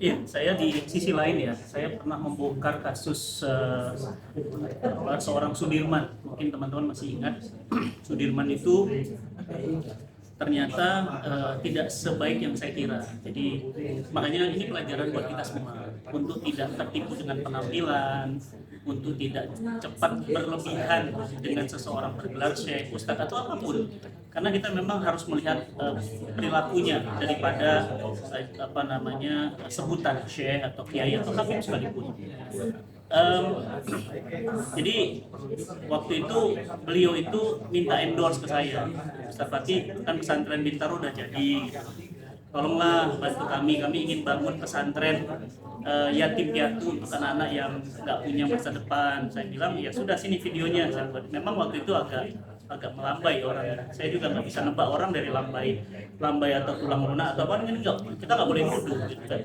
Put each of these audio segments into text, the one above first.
Iya, saya di sisi lain ya, saya pernah membongkar kasus seorang Sudirman. Mungkin teman-teman masih ingat, Sudirman itu ternyata tidak sebaik yang saya kira. Jadi makanya ini pelajaran buat kita semua untuk tidak tertipu dengan penampilan, untuk tidak cepat berlebihan dengan seseorang bergelar syekh, ustadz atau apapun. Karena kita memang harus melihat perilakunya daripada sebutan syekh atau kiai atau kafir sekalipun. Jadi waktu itu beliau itu minta endorse ke saya, Ustaz Fatih, kan pesantren Bintaro udah jadi, tolonglah bantu kami ingin bangun pesantren yatim piatu untuk anak-anak yang nggak punya masa depan. Saya bilang ya sudah, sini videonya. Saya buat. Memang waktu itu agak melambai orang. Saya juga nggak bisa nebak orang dari lambai atau tulang lunak atau apa, ini kita nggak boleh nuduh gitu kan.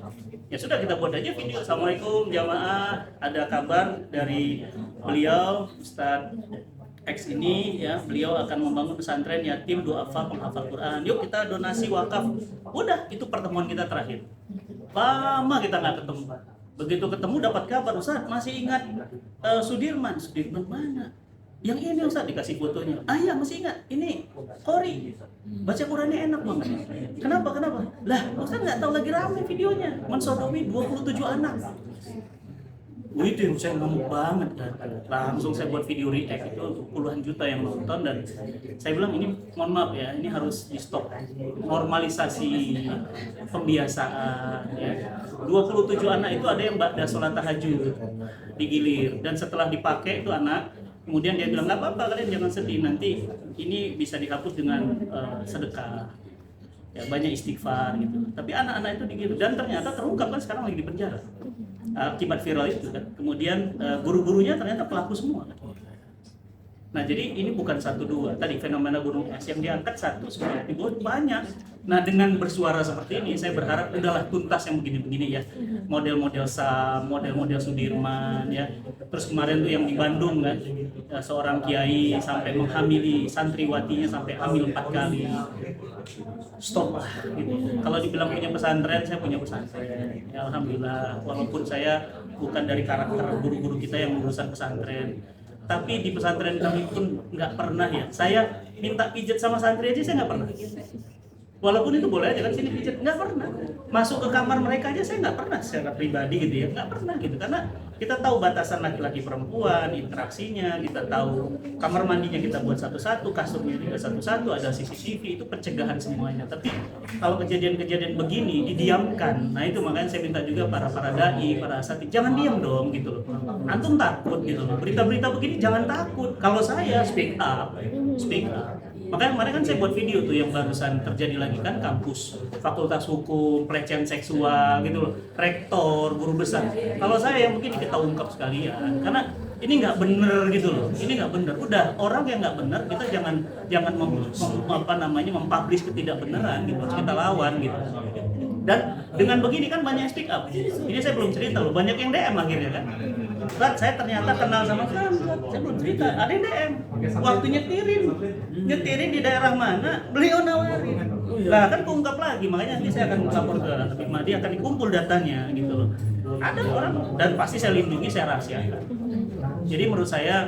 Ya sudah, kita buat aja video. Assalamualaikum jamaah, ada kabar dari beliau Ustadz X ini ya, beliau akan membangun pesantren yatim duafa penghafal Quran. Yuk kita donasi wakaf. Udah, itu pertemuan kita terakhir. Lama kita nggak ketemu. Begitu ketemu dapat kabar, Ustaz masih ingat Sudirman mana? Yang ini Ustaz, dikasih fotonya. Ah iya masih ingat, ini Qori, baca Qurannya enak banget. Kenapa? Lah Ustaz nggak tahu lagi ramai videonya, mensodomi 27 anak. Wih, itu yang saya ngamuk banget kan. Langsung saya buat video react, itu puluhan juta yang nonton, dan saya bilang ini mohon maaf ya, ini harus di stop. Normalisasi pembiasaan ya. 27 anak itu ada yang ba'da sholat tahajud digilir, dan setelah dipakai itu anak, kemudian dia bilang nggak apa-apa, kalian jangan sedih, nanti ini bisa dihapus dengan sedekah. Ya, banyak istighfar gitu. Tapi anak-anak itu digilir, dan ternyata terungkap kan sekarang lagi di penjara. Akibat viral itu kan. Kemudian guru-gurunya ternyata pelaku semua kan. Nah jadi ini bukan satu dua, tadi fenomena gunung es yang diangkat satu sebenarnya banyak. Nah dengan bersuara seperti ini saya berharap udahlah tuntas yang begini-begini ya, model-model Sam, model-model Sudirman ya. Terus kemarin tuh yang di Bandung kan, seorang kiai sampai menghamili santriwatinya sampai hamil 4 kali. Stop lah gitu. Kalau dibilang punya pesantren, saya punya pesantren ya, alhamdulillah, walaupun saya bukan dari karakter guru-guru kita yang lulusan pesantren. Tapi di pesantren kami pun nggak pernah ya, saya minta pijat sama santri aja saya nggak pernah. Walaupun itu boleh aja kan, sini pijat, nggak pernah. Masuk ke kamar mereka aja saya nggak pernah secara pribadi gitu ya, nggak pernah gitu. Karena kita tahu batasan laki-laki perempuan, interaksinya, kita tahu kamar mandinya kita buat satu-satu, kasurnya juga satu-satu, ada CCTV, itu pencegahan semuanya. Tapi kalau kejadian-kejadian begini didiamkan, nah itu makanya saya minta juga para dai, para asatidz, jangan diam dong gitu loh. Antum takut gitu loh, berita-berita begini jangan takut. Kalau saya speak up. Makanya kemarin kan saya buat video tuh yang barusan terjadi lagi kan, kampus fakultas hukum, pelecehan seksual gitu loh, rektor, guru besar. Kalau saya yang mungkin kita ungkap sekalian, karena ini nggak bener gitu loh, ini nggak bener. Udah, orang yang nggak bener kita jangan mempublish ketidakbenaran gitu, harus kita lawan gitu. Dan dengan begini kan banyak speak up. Ini saya belum cerita loh, banyak yang DM akhirnya kan. Rat, saya ternyata kenal sama kamu. Saya belum cerita, ada yang DM. Waktu nyetirin di daerah mana, beliau nawarin. Lah kan keungkap lagi, makanya nanti saya akan lapor ke Habib Mahdi, akan dikumpul datanya gitu loh. Ada orang, dan pasti saya lindungi, saya rahasiakan. Jadi menurut saya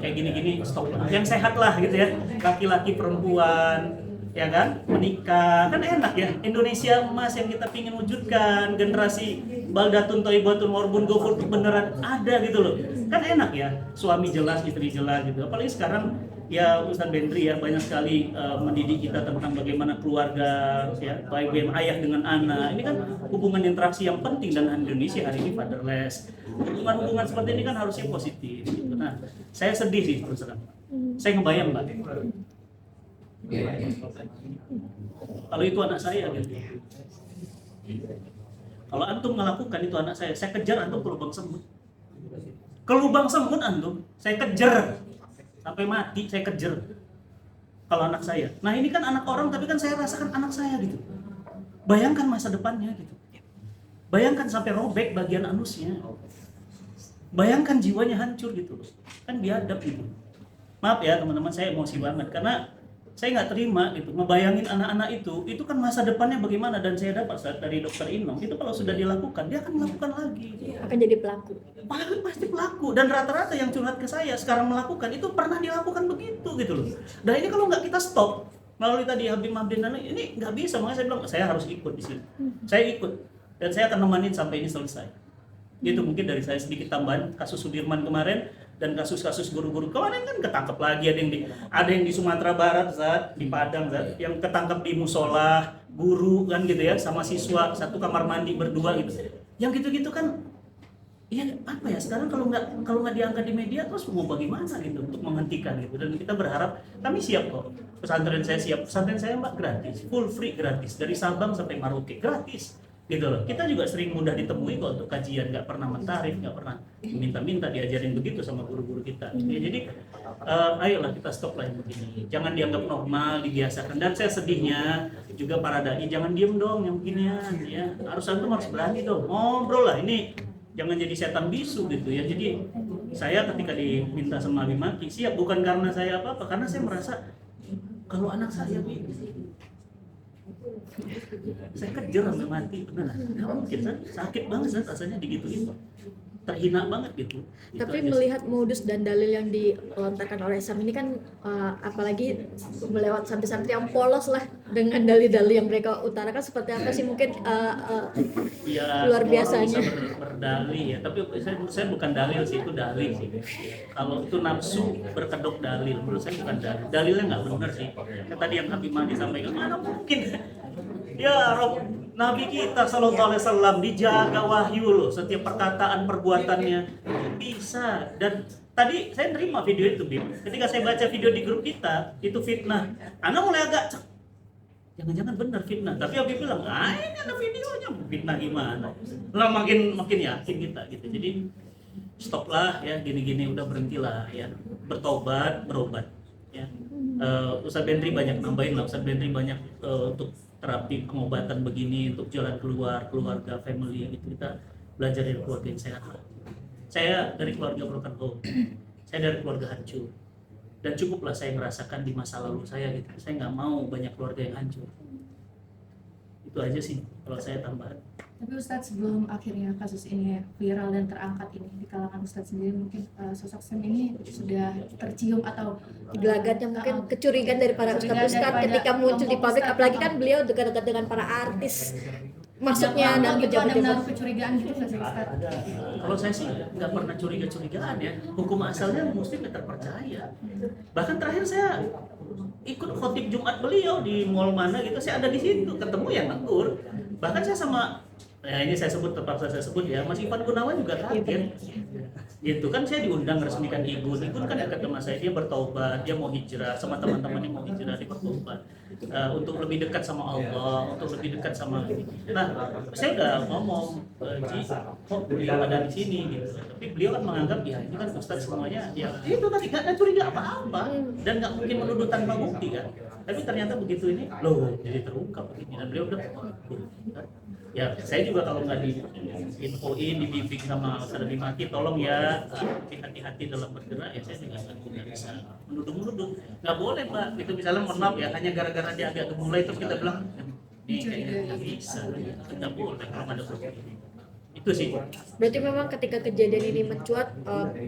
kayak gini-gini stop lah. Yang sehat lah gitu ya, laki-laki perempuan ya kan, menikah kan enak ya. Indonesia emas yang kita pingin wujudkan, generasi baldatun thayyibatun warbun ghafur beneran ada gitu loh. Kan enak ya, suami jelas, istri jelas gitu. Apalagi sekarang ya Ustadz Bentri ya banyak sekali mendidik kita tentang bagaimana keluarga ya, baik ayah dengan anak. Ini kan hubungan interaksi yang penting, dan Indonesia hari ini fatherless. Hubungan seperti ini kan harusnya positif gitu. Nah, saya sedih sih terus terang. Saya ngebayang Mbak, kalau itu anak saya gitu. Kalau antum melakukan itu anak saya kejar antum ke lubang semut. Ke lubang semut antum, saya kejar sampai mati, saya kejar. Kalau anak saya. Nah, ini kan anak orang tapi kan saya rasakan anak saya gitu. Bayangkan masa depannya gitu. Bayangkan sampai robek bagian anusnya. Bayangkan jiwanya hancur gitu. Kan biadab gitu. Maaf ya teman-teman, saya emosi banget karena saya nggak terima gitu, ngebayangin anak-anak itu kan masa depannya bagaimana. Dan saya dapat saat dari dokter Inom itu kalau sudah dilakukan dia akan melakukan lagi, akan jadi pelaku. pasti pelaku. Dan rata-rata yang curhat ke saya sekarang melakukan itu pernah dilakukan begitu gitu loh. Dan ini kalau nggak kita stop melalui tadi Habib Mahdin ini nggak bisa. Makanya saya bilang saya harus ikut di sini, saya ikut dan saya akan nemenin sampai ini selesai. Itu mungkin dari saya sedikit tambahan kasus Sudirman kemarin dan kasus-kasus guru-guru kemarin kan ketangkep lagi. Ada yang di Sumatera Barat Zat, di Padang Zat, yang ketangkep di musola guru kan gitu ya, sama siswa satu kamar mandi berdua gitu. Yang gitu-gitu kan ya apa ya, sekarang kalau nggak diangkat di media terus mau bagaimana gitu untuk menghentikan gitu. Dan kita berharap, kami siap kok, pesantren saya siap, pesantren saya Mbak gratis, full free gratis dari Sabang sampai Merauke gratis gitu loh. Kita juga sering mudah ditemui kok untuk kajian, nggak pernah mentarif, nggak pernah minta diajarin begitu sama guru-guru kita ya. Jadi ayolah kita stop lah yang begini, jangan dianggap normal, dibiasakan. Dan saya sedihnya juga para dai jangan diem dong yang beginian ya, harus berani dong ngobrol lah, ini jangan jadi setan bisu gitu ya. Jadi saya ketika diminta sama Habib Maki siap, bukan karena saya apa-apa, karena saya merasa kalau anak saya saya kejar sampai mati beneran, nggak mungkin kan, sakit banget kan rasanya digituin, terhina banget gitu. Tapi melihat modus dan dalil yang dilontarkan oleh Sam ini kan apalagi melewat santri-santri yang polos lah dengan dalil-dalil yang mereka utarakan, seperti apa sih mungkin ya, luar biasanya bisa berdalih ya, tapi saya bukan dalil sih, itu dalil sih. Kalau itu nafsu berkedok dalil, menurut saya bukan dalil, dalilnya nggak benar sih. Yang tadi yang Habib Mahdi sampaikan, mana mungkin ya Rob, Nabi kita Sallallahu Alaihi Wasallam dijaga wahyu loh, setiap perkataan perbuatannya bisa. Dan tadi saya terima video itu Bim, ketika saya baca video di grup kita itu fitnah, Anda mulai agak jangan-jangan benar fitnah, tapi Habib bilang ini ada videonya, fitnah gimana lah, makin yakin kita gitu. Jadi stop lah ya, gini-gini udah berhentilah ya, bertobat, berobat ya. Ustadz Bentri banyak nambahin lah, Ustadz Bentri banyak untuk terapi pengobatan begini, untuk jalan keluarga, family gitu. Kita belajar dari keluarga yang sehat. Saya dari keluarga broken home, saya dari keluarga hancur, dan cukuplah saya merasakan di masa lalu saya gitu. Saya nggak mau banyak keluarga yang hancur. Itu aja sih kalau saya tambahan. Tapi Ustadz, sebelum akhirnya kasus ini viral dan terangkat ini di kalangan Ustadz sendiri, mungkin sosok Sam ini sudah tercium atau gelagatnya mungkin kecurigaan dari para ustadz ketika muncul di publik, apalagi kan beliau dekat-dekat dengan para artis, maksudnya dan gitu, ada menaruh pejabat-pejabat. kecurigaan gitu nggak sih Ustadz? Kalau saya sih nggak pernah curigaan ya, hukum asalnya muslim ya terpercaya. Bahkan terakhir saya ikut khotib Jumat beliau di mall mana gitu, saya ada di situ, ketemu yang negur. Bahkan saya sama, ya ini saya sebut, terpaksa saya sebut ya, Mas Ivan Gunawan juga kaget. Gitu kan, saya diundang resmikan Igun kan dekat sama saya, dia bertobat, dia mau hijrah, sama teman-temannya mau hijrah, dia bertobat untuk lebih dekat sama Allah, untuk lebih dekat sama ini. Nah, saya udah ngomong, Ji, kok beliau ada di sini gitu. Tapi beliau kan menganggap ya ini kan Ustadz semuanya, ya itu tadi nggak ada curiga apa-apa dan nggak mungkin menuduh tanpa bukti kan. Tapi ternyata begitu ini, loh jadi terungkap begini, dan beliau udah ya, saya juga kalau nggak di infoin, dibimbing sama Ustadz Habib Maki, tolong ya hati-hati dalam bergerak ya. Saya juga nggak bisa menuduh-menuduh, nggak boleh Pak. Itu misalnya mohon maaf ya, hanya gara-gara dia agak gemulai terus kita bilang ini kayaknya nggak bisa, nggak boleh kalau ada bukti. Itu sih. Berarti memang ketika kejadian ini mencuat,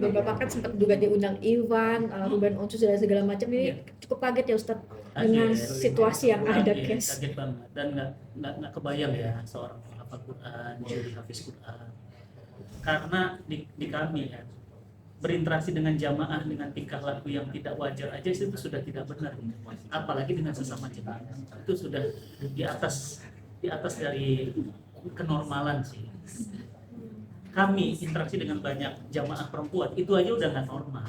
beberapa kan sempat juga diundang Ivan, Ruben Onsus dan segala macam, ini cukup kaget ya Ustadz dengan situasi yang ada, guys. Kaget banget, dan nggak kebayang ya seorang hafal Quran, jadi hafiz Quran. Karena di kami ya, berinteraksi dengan jamaah dengan tingkah laku yang tidak wajar aja itu sudah tidak benar, apalagi dengan sesama jemaah. Itu sudah di atas dari kenormalan sih. Kami interaksi dengan banyak jamaah perempuan itu aja udah nggak normal.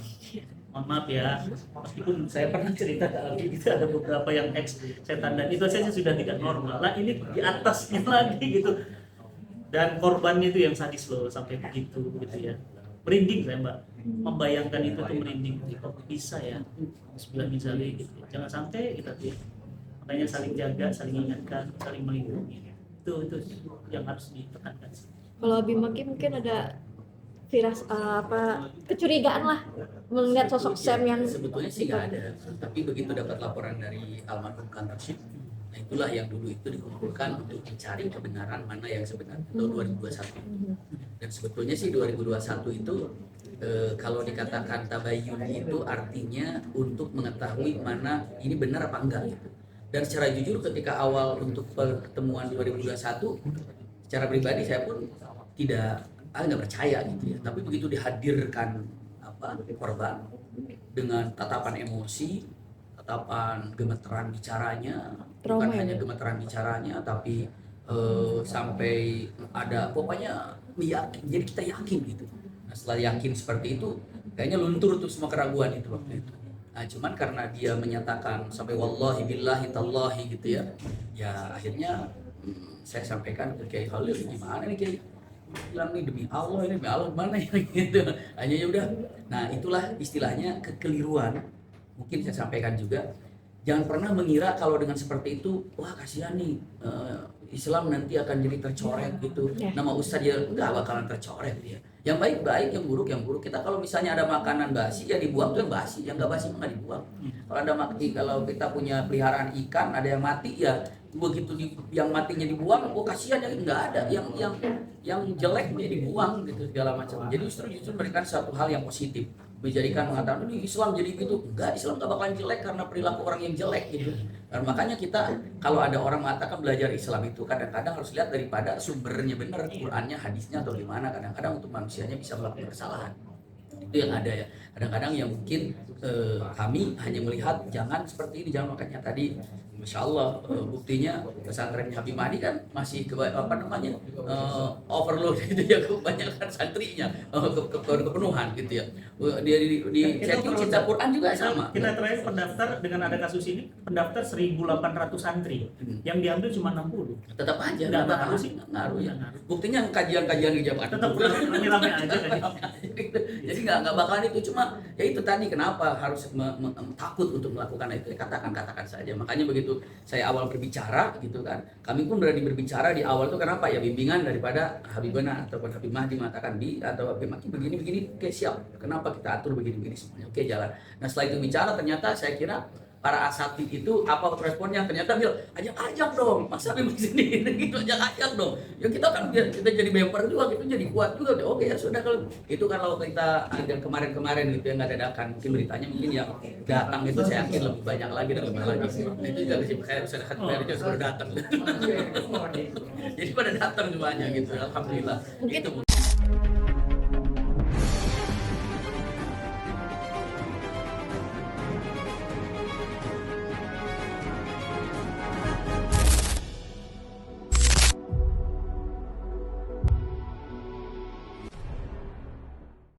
Mohon maaf ya, meskipun saya pernah cerita gitu, ada beberapa yang setan dan itu saja sudah tidak normal. Nah ini di atasnya lagi gitu, dan korbannya itu yang sadis loh sampai begitu gitu ya. Merinding saya Mbak, membayangkan itu tuh merinding. Kok bisa ya? Bismillah misalnya gitu. Jangan sampai kita tuh, makanya saling jaga, saling ingatkan, saling melindungi. Itu yang harus ditekankan. Kalau Habib Maki mungkin ada kecurigaan lah melihat sosok Sam yang sebetulnya sih nggak ada, tapi begitu dapat laporan dari almarhum Kantor Ship, nah itulah yang dulu itu dikumpulkan untuk mencari kebenaran mana yang sebenarnya tahun 2021. Dan sebetulnya sih 2021 itu kalau dikatakan tabayyun itu artinya untuk mengetahui mana ini benar apa enggak gitu. Dan secara jujur ketika awal untuk pertemuan 2021 secara pribadi saya pun nggak percaya gitu ya. Tapi begitu dihadirkan korban dengan tatapan emosi, tatapan gemeteran bicaranya, bukan hanya gemeteran bicaranya, tapi sampai ada pokoknya yakin. Jadi kita yakin gitu. Nah, setelah yakin seperti itu, kayaknya luntur tuh semua keraguan itu waktu itu. Nah, cuman karena dia menyatakan sampai wallahi billahi tallahi gitu ya, ya akhirnya saya sampaikan ke Kiai Khalil, gimana nih Kiai? Bilang nih demi Allah mana ya gitu. Hanya ya udah. Nah, itulah istilahnya kekeliruan. Mungkin saya sampaikan juga, jangan pernah mengira kalau dengan seperti itu, wah kasihan nih Islam nanti akan jadi tercoreng gitu. Nama ustaz ya enggak bakalan tercoreng dia. Yang baik-baik, yang buruk. Kita kalau misalnya ada makanan basi ya dibuang tuh yang basi, yang enggak basi enggak dibuang. Kalau kita punya peliharaan ikan ada yang mati ya begitu yang matinya dibuang, oh kasihan ya enggak ada yang jelek dia dibuang gitu segala macam. Jadi justru memberikan satu hal yang positif. Menjadikan mengatakan ini Islam jadi gitu, enggak, Islam gak bakalan jelek karena perilaku orang yang jelek gitu. Dan makanya kita kalau ada orang mengatakan belajar Islam itu kadang-kadang harus lihat daripada sumbernya benar, Qurannya, hadisnya atau gimana. Kadang-kadang untuk manusianya bisa melakukan kesalahan, itu yang ada ya. Kadang-kadang yang mungkin kami hanya melihat jangan seperti ini, jangan. Makanya tadi Masya Allah buktinya pesantrennya Habib Mahdi kan masih overload gitu ya, kebanyakan santrinya, kepenuhan gitu ya. Di setting Cinta Quran juga sama. Kita terakhir pendaftar dengan ada kasus ini, pendaftar 1.800 santri, yang diambil cuma 60. Tetap aja nggak ngaruh sih, ngaruh ya. Buktinya kajian-kajian di Jakarta tetap rame-rame aja kan. Jadi nggak bakalan itu, cuma ya itu tadi kenapa harus takut untuk melakukan itu, katakan saja. Makanya begitu saya awal berbicara gitu kan, kami pun berani berbicara di awal tuh kenapa ya, bimbingan daripada Habibana ataupun Habib Mahdi mengatakan atau Habib Mahdi begini, oke siap, kenapa kita atur begini semuanya, oke jalan. Nah setelah itu bicara ternyata saya kira para asatid itu apa responnya, ternyata bilang ajak dong, masa Habib sendiri gitu, ajak dong. Ya kita kan kita jadi bemper juga, kita jadi kuat juga. Oke ya sudah, kalau itu kan kalau kita ada kemarin gitu yang nggak dadakan, mungkin beritanya mungkin yang datang itu saya yakin lebih banyak lagi dan lebih lagi. Nah, itu juga sih saya sudah datang. Jadi pada datang semuanya gitu, alhamdulillah. Itu